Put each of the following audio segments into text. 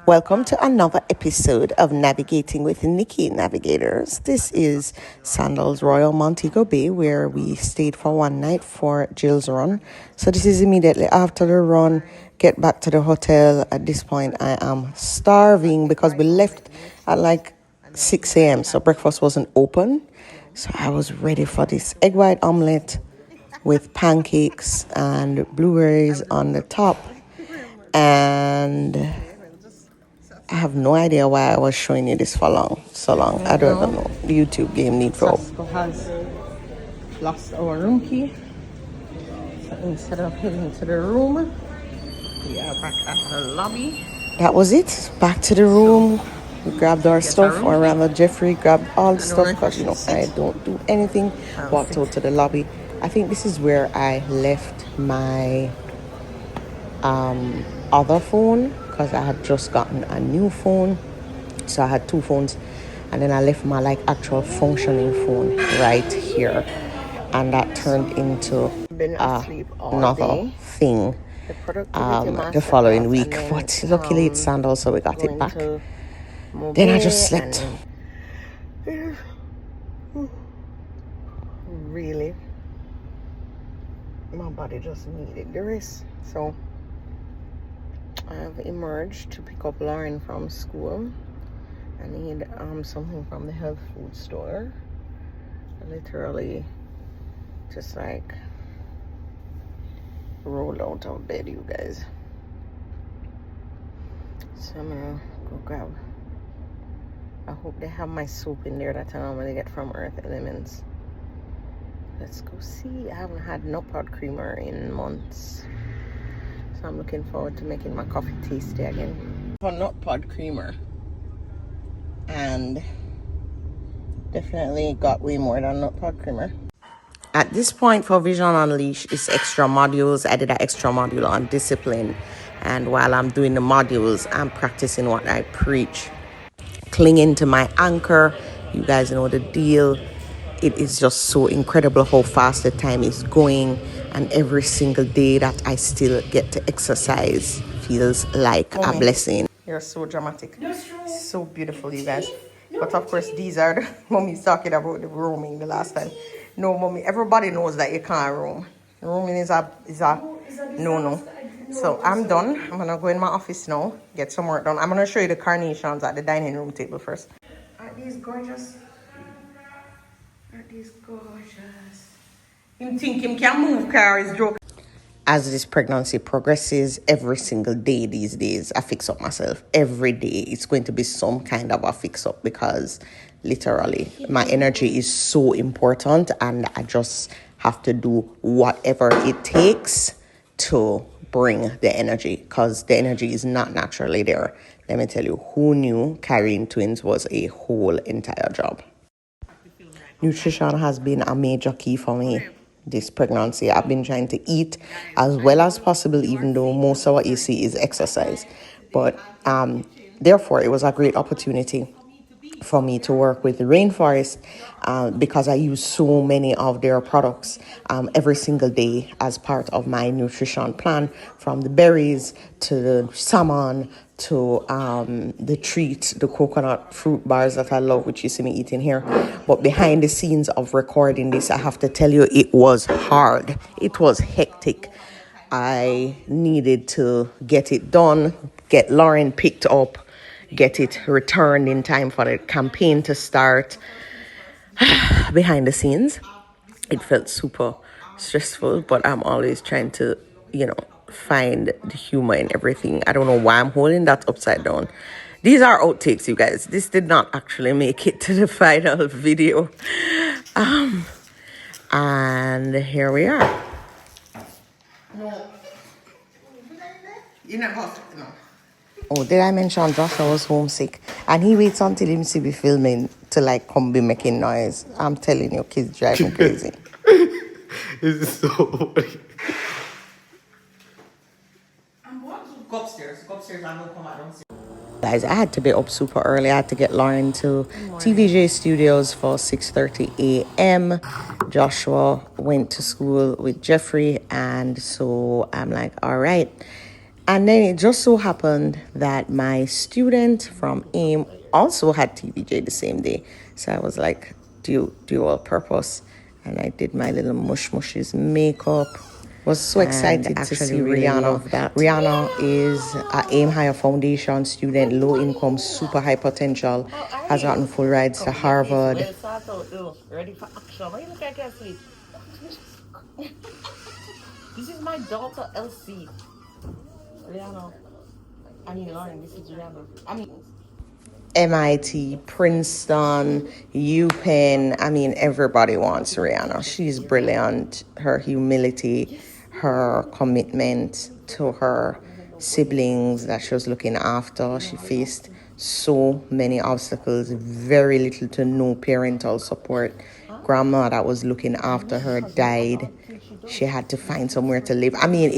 Welcome to another episode of Navigating with Nikki Navigators. This is Sandals Royal Montego Bay, where we stayed for one night for Jill's run. So this is immediately after the run. Get back to the hotel. At this point, I am starving because we left at like 6 a.m. So breakfast wasn't open. So I was ready for this egg white omelette with pancakes and blueberries on the top. And I have no idea why I was showing you this for so long. I don't even know. The YouTube game need for help. Has lost our room key. So instead of heading to the room, we are back at the lobby. That was it. Back to the room. We grabbed our stuff, or rather Jeffrey grabbed all the stuff because I don't do anything. Walked out to the lobby. I think this is where I left my other phone, because I had just gotten a new phone, so I had two phones, and then I left my actual functioning phone right here, and that turned into another thing the following week. But luckily it's sandals, so we got it back. Then I just slept. Really, my body just needed the rest, so I have emerged to pick up Lauren from school. I need something from the health food store. I literally just rolled out of bed, you guys. So I'm gonna go grab. I hope they have my soap in there that I normally get from Earth Elements. Let's go see. I haven't had nut pod creamer in months. So I'm looking forward to making my coffee tasty again. For nut pod creamer. And definitely got way more than nut pod creamer. At this point for Vision Unleashed, it's extra modules. I did an extra module on discipline. And while I'm doing the modules, I'm practicing what I preach. Clinging to my anchor. You guys know the deal. It is just so incredible how fast the time is going, and every single day that I still get to exercise feels like a blessing. You're so dramatic. So beautiful, you guys. But of course, these are the mommy's talking about the roaming the last time. No, mommy, everybody knows that you can't roam. Roaming is a no. So I'm done. I'm gonna go in my office now, get some work done. I'm gonna show you the carnations at the dining room table first. Aren't these gorgeous? He's gorgeous. Him think him can move car is joke. As this pregnancy progresses, every single day these days, I fix up myself. Every day it's going to be some kind of a fix up, because literally my energy is so important, and I just have to do whatever it takes to bring the energy, because the energy is not naturally there. Let me tell you, who knew carrying twins was a whole entire job? Nutrition has been a major key for me this pregnancy. I've been trying to eat as well as possible, even though most of what you see is exercise. But therefore, it was a great opportunity for me to work with the Rainforest because I use so many of their products every single day as part of my nutrition plan, from the berries to the salmon to the treats, the coconut fruit bars that I love, which you see me eating here. But behind the scenes of recording this, I have to tell you, it was hard. It was hectic. I needed to get it done, get Lauren picked up, get it returned in time for the campaign to start. Behind the scenes, it felt super stressful, but I'm always trying to, find the humor in everything. I don't know why I'm holding that upside down. These are outtakes, you guys. This did not actually make it to the final video. And here we are. No. You never, no. Oh, did I mention Joshua was homesick? And he waits until him see me filming to come be making noise. I'm telling you, kids drive me crazy. This is so funny. Go upstairs, I'm gonna come out downstairs. Guys, I had to be up super early. I had to get Lauren to TVJ Studios for 6:30 a.m. Joshua went to school with Jeffrey, and so I'm like, all right. And then it just so happened that my student from AIM also had TVJ the same day. So I was like, dual purpose. And I did my little mushes makeup. Was so excited to see Rihanna. That Rihanna is a AIM Higher Foundation student, low income, super high potential, has gotten full rides to Harvard. Ready for action. Why you look like you're asleep? This is my daughter Elsie. Rihanna. I mean Lauren, this is Rihanna. I mean MIT, Princeton, UPenn. I mean, everybody wants Rihanna. She's brilliant. Her humility, her commitment to her siblings that she was looking after. She faced so many obstacles, very little to no parental support. Grandma that was looking after her died. She had to find somewhere to live. I mean,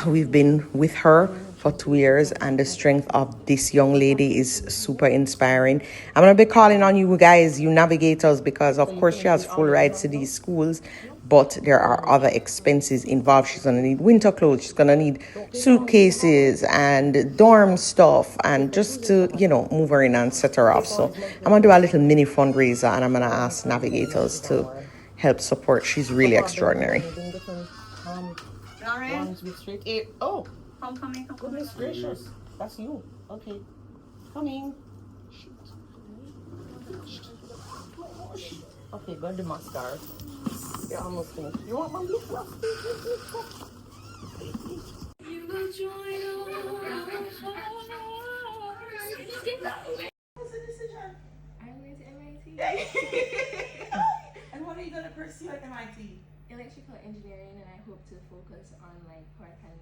we've been with her for 2 years, and the strength of this young lady is super inspiring. I'm going to be calling on you guys, you navigators, because of course she has full rides to these schools, but there are other expenses involved. She's going to need winter clothes, she's going to need suitcases and dorm stuff, and just to, move her in and set her off. So I'm going to do a little mini fundraiser, and I'm going to ask navigators to help support. She's really extraordinary. ones with straight A. Oh, homecoming. Goodness gracious. That's you. Okay. Coming. Okay, go to the mascara. You're almost finished. You want my lip gloss? You will join us. What's the decision? I'm going to MIT. And what are you going to pursue at MIT? Electrical engineering, and I hope to focus on how I can,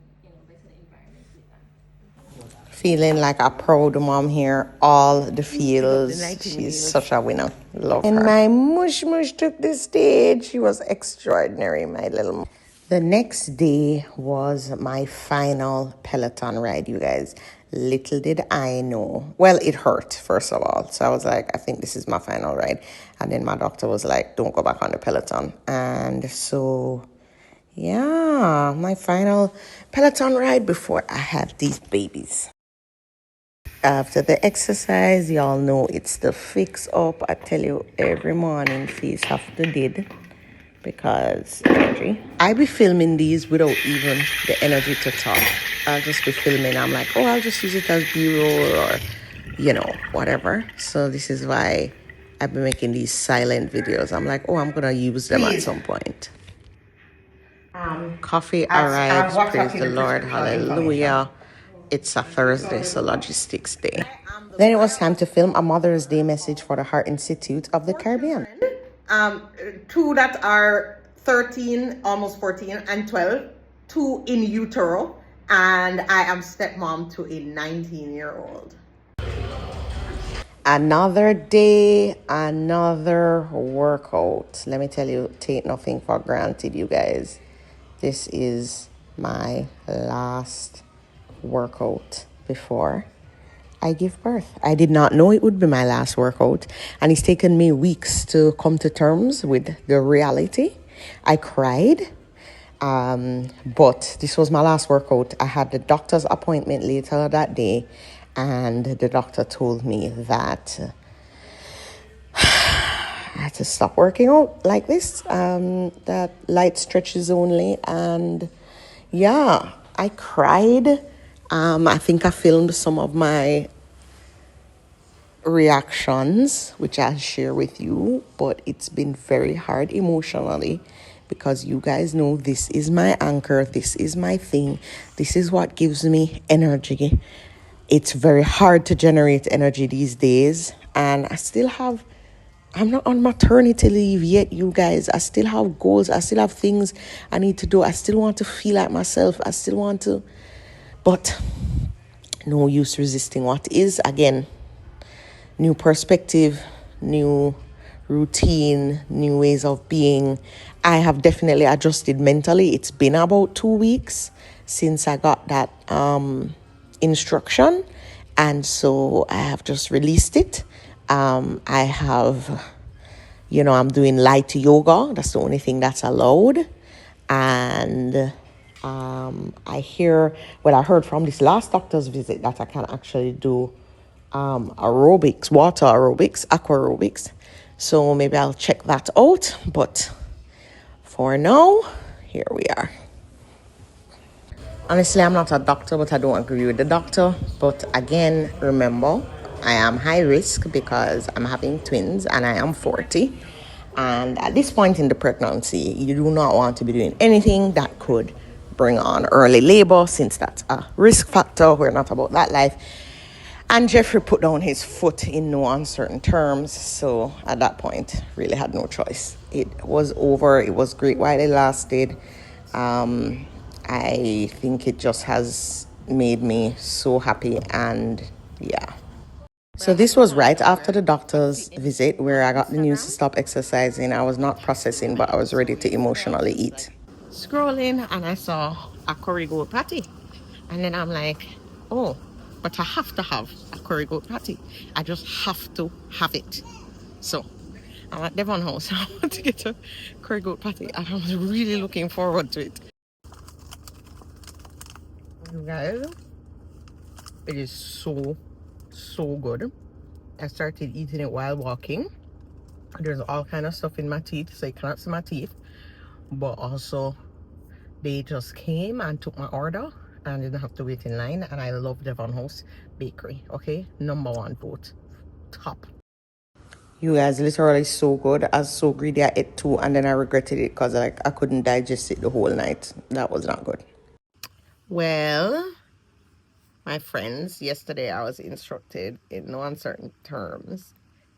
better the environment with that. Feeling like a proud mom here, all the feels. She's such a winner. Love her. And my mush took the stage. She was extraordinary, my little. The next day was my final Peloton ride, you guys. Little did I know. Well, it hurt, first of all. So I was like, I think this is my final ride. And then my doctor was like, don't go back on the Peloton. And so, yeah, my final Peloton ride before I have these babies. After the exercise, y'all know it's the fix up. I tell you, every morning, face have to did. Because energy. I be filming these without even the energy to talk. I'll just be filming. I'm like, I'll just use it as B-roll or, whatever. So this is why I've been making these silent videos. I'm like, I'm going to use them at some point. Coffee arrives. Praise the Lord. Hallelujah. It's a Thursday, so logistics day. Then it was time to film a Mother's Day message for the Heart Institute of the Caribbean. Two that are 13, almost 14, and 12. 2 in utero. And I am stepmom to a 19-year-old. Another day, another workout. Let me tell you, take nothing for granted, you guys. This is my last workout before I give birth. I did not know it would be my last workout, and it's taken me weeks to come to terms with the reality. I cried, but this was my last workout. I had the doctor's appointment later that day, and the doctor told me that I had to stop working out like this, that light stretches only, and yeah, I cried. I think I filmed some of my reactions, which I'll share with you, but it's been very hard emotionally because you guys know this is my anchor, this is my thing, this is what gives me energy. It's very hard to generate energy these days, and I'm not on maternity leave yet, you guys. I still have goals, I still have things I need to do, I still want to feel like myself, I still want to, but no use resisting what is. Again, new perspective, new routine, new ways of being. I have definitely adjusted mentally. It's been about 2 weeks since I got that instruction, and so I have just released it. I have, I'm doing light yoga. That's the only thing that's allowed, and I heard from this last doctor's visit that I can actually do aerobics, water aerobics, aqua aerobics. So maybe I'll check that out. But for now, here we are. Honestly, I'm not a doctor, but I don't agree with the doctor. But again, remember, I am high risk because I'm having twins and I am 40. And at this point in the pregnancy, you do not want to be doing anything that could bring on early labor, since that's a risk factor. We're not about that life. And Jeffrey put down his foot in no uncertain terms. So at that point, really had no choice. It was over. It was great while it lasted. I think it just has made me so happy, and yeah. So this was right after the doctor's visit where I got the news to stop exercising. I was not processing, but I was ready to emotionally eat. Scrolling and I saw a curry goat patty. And then I'm like, oh, but I have to have a curry goat patty. I just have to have it. So I'm at Devon House. I want to get a curry goat patty and I was really looking forward to it. You guys, it is so good. I started eating it while walking. There's all kind of stuff in my teeth, so you cannot see my teeth. But also, they just came and took my order and didn't have to wait in line. And I love Devon House Bakery. Okay, #1 vote, top. You guys, literally so good. I was so greedy. I ate 2 and then I regretted it because I couldn't digest it the whole night. That was not good. Well, my friends, yesterday I was instructed in no uncertain terms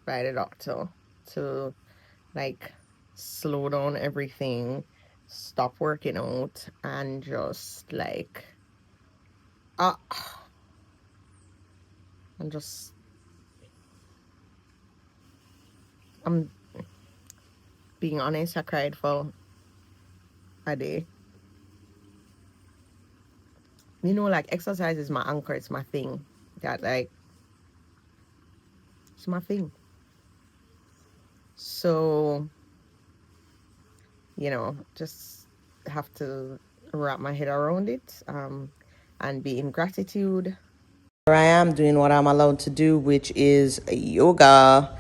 by the doctor to like slow down everything, stop working out, and just like I'm being honest, I cried for a day. You know, like exercise is my anchor, it's my thing. That like it's my thing. So, you know, just have to wrap my head around it and be in gratitude. Here I am doing what I'm allowed to do, which is yoga.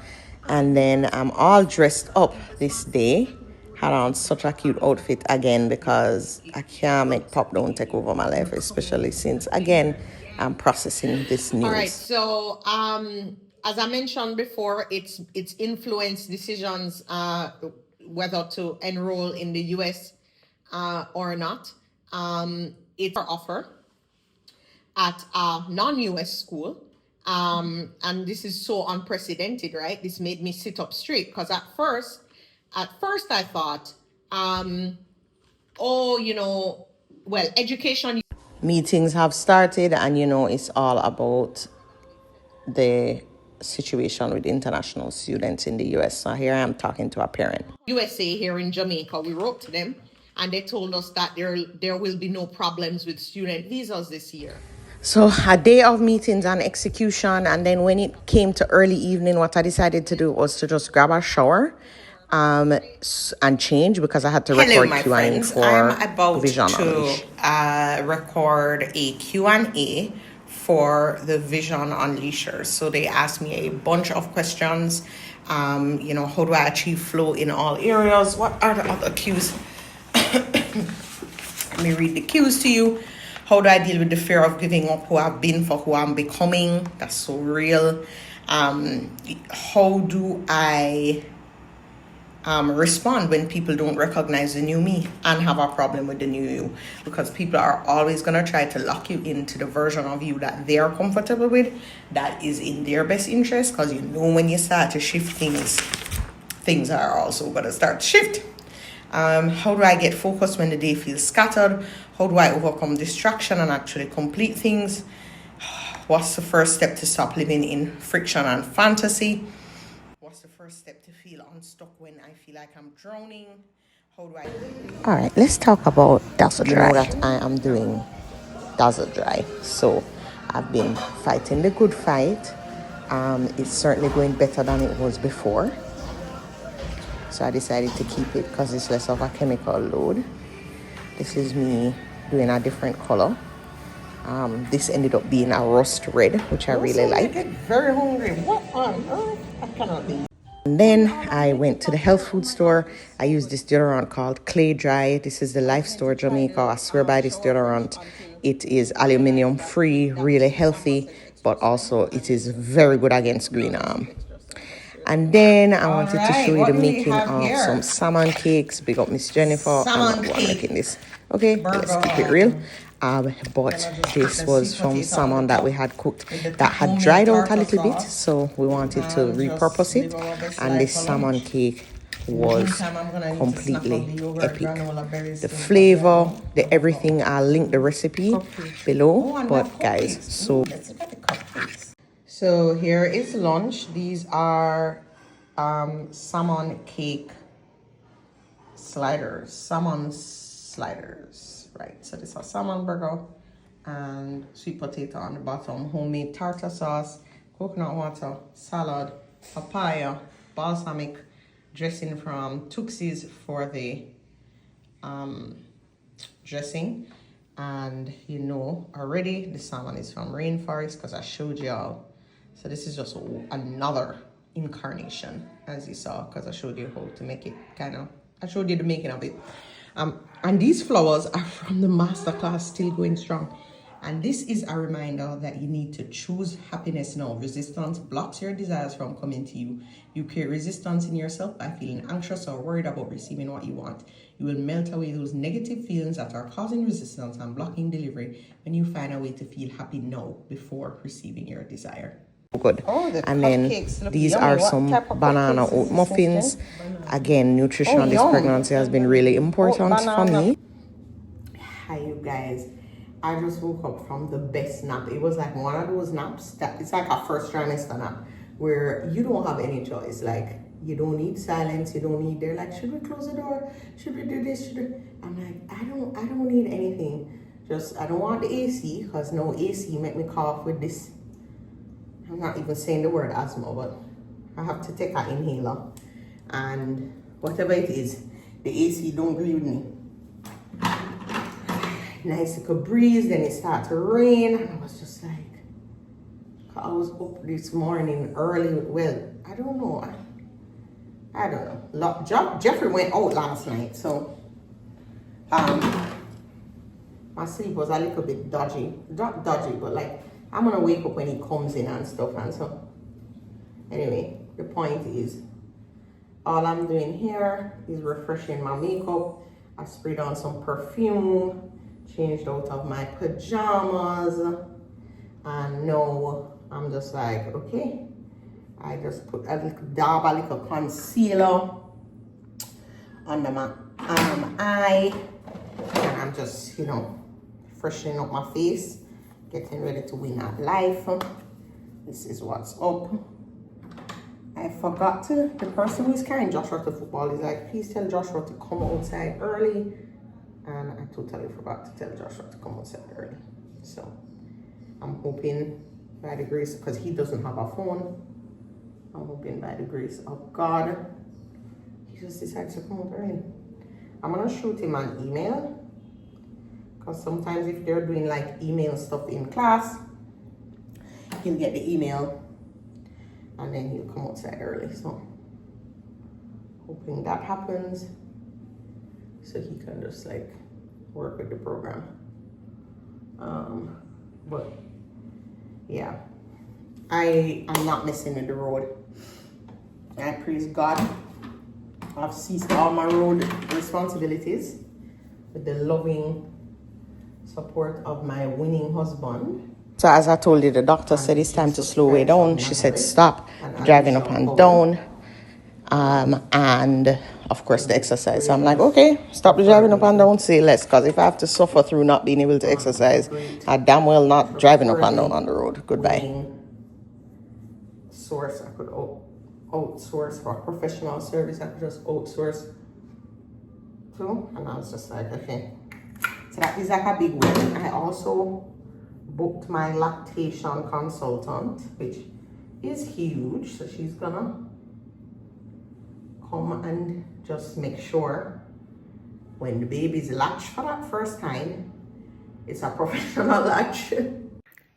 And then I'm all dressed up this day. Had on such a cute outfit again because I can't make pop down take over my life, especially since again I'm processing this news. All right, so as I mentioned before, it's influenced decisions whether to enroll in the US or not. It's our offer at a non-US school. And this is so unprecedented, right? This made me sit up straight because at first I thought, oh, you know, well, education. Meetings have started and, you know, it's all about the situation with international students in the US. So here I am talking to a parent. USA here in Jamaica, we wrote to them and they told us that there will be no problems with student visas this year. So a day of meetings and execution, and then when it came to early evening, what I decided to do was to just grab a shower and change because I had to record Q&A for I'm about Vision to record a Q&A for the Vision Unleashers. So they asked me a bunch of questions. You know, how do I achieve flow in all areas? What are the other cues? Let me read the cues to you. How do I deal with the fear of giving up who I've been for who I'm becoming? That's so real. How do I respond when people don't recognize the new me and have a problem with the new you? Because people are always going to try to lock you into the version of you that they're comfortable with, that is in their best interest. Because you know when you start to shift things, things are also going to start to shift. How do I get focused when the day feels scattered? How do I overcome distraction and actually complete things? What's the first step to stop living in friction and fantasy? What's the first step to feel unstuck when I feel like I'm drowning? How do I... All right, let's talk about Dazzle Dry. You know that I am doing Dazzle Dry. So I've been fighting the good fight. It's certainly going better than it was before. So I decided to keep it because it's less of a chemical load. This is me doing a different color. This ended up being a rust red, which I really like. I get very hungry. What on earth? I cannot be. And then I went to the health food store. I used this deodorant called Clay Dry. This is the Life Store Jamaica. I swear by this deodorant. It is aluminum free, really healthy, but also it is very good against green arm. And then I wanted to show you the making of some salmon cakes. Big up Miss Jennifer. I'm not the one making this. Okay, let's keep it real. But this was from salmon that we had cooked that had dried out a little bit, so we wanted to repurpose it. And this salmon cake was completely epic. The flavor, the everything, I'll link the recipe below. But guys, So here is lunch. These are salmon cake sliders. Salmon sliders, right? So this is a salmon burger and sweet potato on the bottom, homemade tartar sauce, coconut water, salad, papaya, balsamic dressing from Tuxi's for the dressing. And you know already the salmon is from Rainforest because I showed y'all. So this is just another incarnation, as you saw, because I showed you how to make it I showed you the making of it. And these flowers are from the masterclass Still Going Strong. And this is a reminder that you need to choose happiness now. Resistance blocks your desires from coming to you. You create resistance in yourself by feeling anxious or worried about receiving what you want. You will melt away those negative feelings that are causing resistance and blocking delivery when you find a way to feel happy now before receiving your desire. Good. And then these are some banana oat muffins. Again, nutrition this pregnancy has been really important for me. Hi you guys, I just woke up from the best nap. It was like one of those naps that it's like a first trimester nap where you don't have any choice. Like you don't need silence, you don't need, they're like, should we close the door, should we do this, I'm like, I don't need anything. Just I don't want the AC because no AC make me cough with this. I'm not even saying the word asthma, but I have to take an inhaler. And whatever it is, the AC don't agree with me. Nice little breeze, then it started to rain. And I was just like, I was up this morning early. Well, I don't know. I don't know. Jeffrey went out last night, so my sleep was a little bit dodgy. Not dodgy, but like, I'm gonna wake up when he comes in and stuff, and so anyway, the point is all I'm doing here is refreshing my makeup. I sprayed on some perfume, changed out of my pajamas, and now I'm just like, okay, I just put a little concealer under my eye, and I'm just, you know, freshening up my face, getting ready to win at life. This is what's up. I forgot to, the person who is carrying Joshua to football is like, please tell Joshua to come outside early. And I totally forgot to tell Joshua to come outside early. So I'm hoping by the grace, because he doesn't have a phone, I'm hoping by the grace of God, he just decides to come out early. I'm gonna shoot him an email, because sometimes if they're doing like email stuff in class, he'll get the email and then he'll come outside early. So hoping that happens so he can just like work with the program. But yeah, I am not messing with the road. I praise God. I've ceased all my road responsibilities with the loving support of my winning husband. So as I told you, the doctor said it's time to slow way down. She said stop driving up and down, and of course the exercise. So I'm like, okay, stop the driving up and down, say less, because if I have to suffer through not being able to exercise, I damn well not driving up and down on the road. Goodbye. Source, I could outsource for professional service. I could just outsource too, and I was just like, okay. So that is like a big win. I also booked my lactation consultant, which is huge. So she's gonna come and just make sure when the baby's latched for that first time, It's a professional action.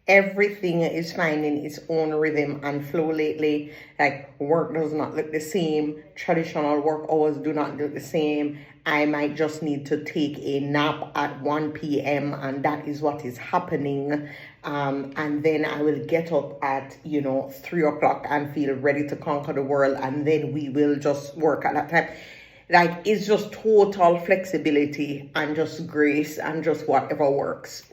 Everything is finding its own rhythm and flow lately. Like, work does not look the same. Traditional work hours do not look the same. I might just need to take a nap at 1 p.m. and that is what is happening. And then I will get up at 3 o'clock and feel ready to conquer the world, and then we will just work at that time. Like, it's just total flexibility and just grace and just whatever works.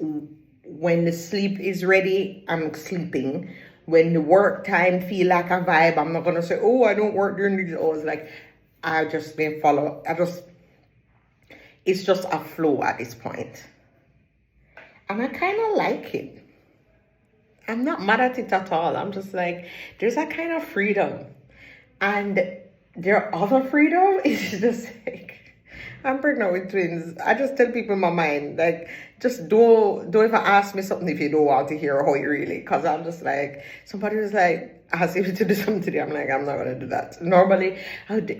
When the sleep is ready, I'm sleeping. When the work time feel like a vibe, I'm not gonna say, oh, I don't work during these hours. Like, I just may follow. It's just a flow at this point. And I kind of like it. I'm not mad at it at all. I'm just like, there's a kind of freedom. And their other freedom is just like, I'm pregnant with twins. I just tell people in my mind, like, just don't even ask me something if you don't want to hear how you really. Because I'm just like, somebody was like, ask you to do something today. I'm like, I'm not going to do that. Normally,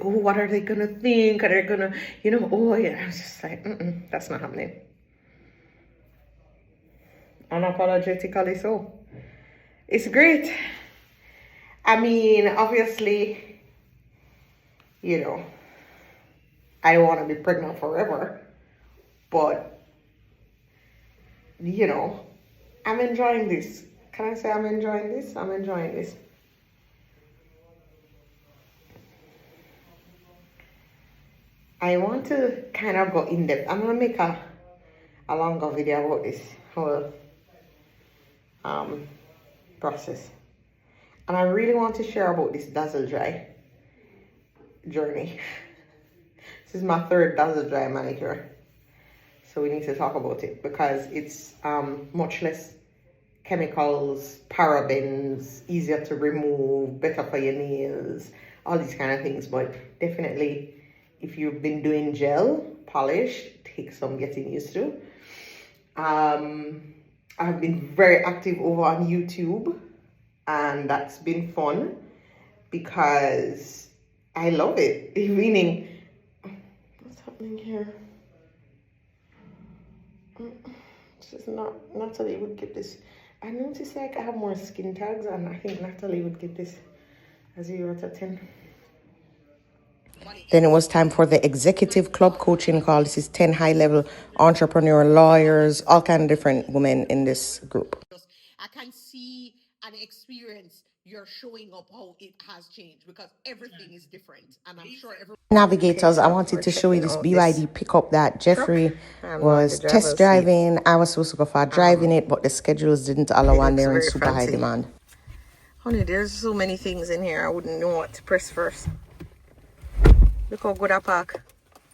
what are they going to think? Are they going to, oh, yeah. I was just like, that's not happening. Unapologetically so. It's great. I mean, obviously, I don't want to be pregnant forever, but, I'm enjoying this. Can I say I'm enjoying this? I'm enjoying this. I want to kind of go in depth. I'm going to make a longer video about this whole process. And I really want to share about this Dazzle Dry journey. This is my third Dazzle Dry manicure. So we need to talk about it because it's much less chemicals, parabens, easier to remove, better for your nails, all these kind of things. But definitely, if you've been doing gel polish, takes some getting used to. I've been very active over on YouTube, and that's been fun because I love it. Meaning, what's happening here? This is not, Natalie would give this. I noticed like I have more skin tags, and I think Natalie would give this a 0 out of 10. Then it was time for the executive club coaching call. This is 10 high-level entrepreneur lawyers, all kind of different women in this group. I can see and experience your showing up how it has changed because everything is different, and I'm sure everyone. Navigators, I wanted to show you this BYD Pickup that Jeffrey was test driving. I was supposed to go for driving it, but the schedules didn't allow, and they're in super high demand. Honey, there's so many things in here. I wouldn't know what to press first. Look how good I park.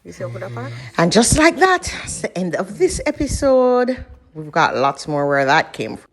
You see how good I park? And just like that, that's the end of this episode. We've got lots more where that came from.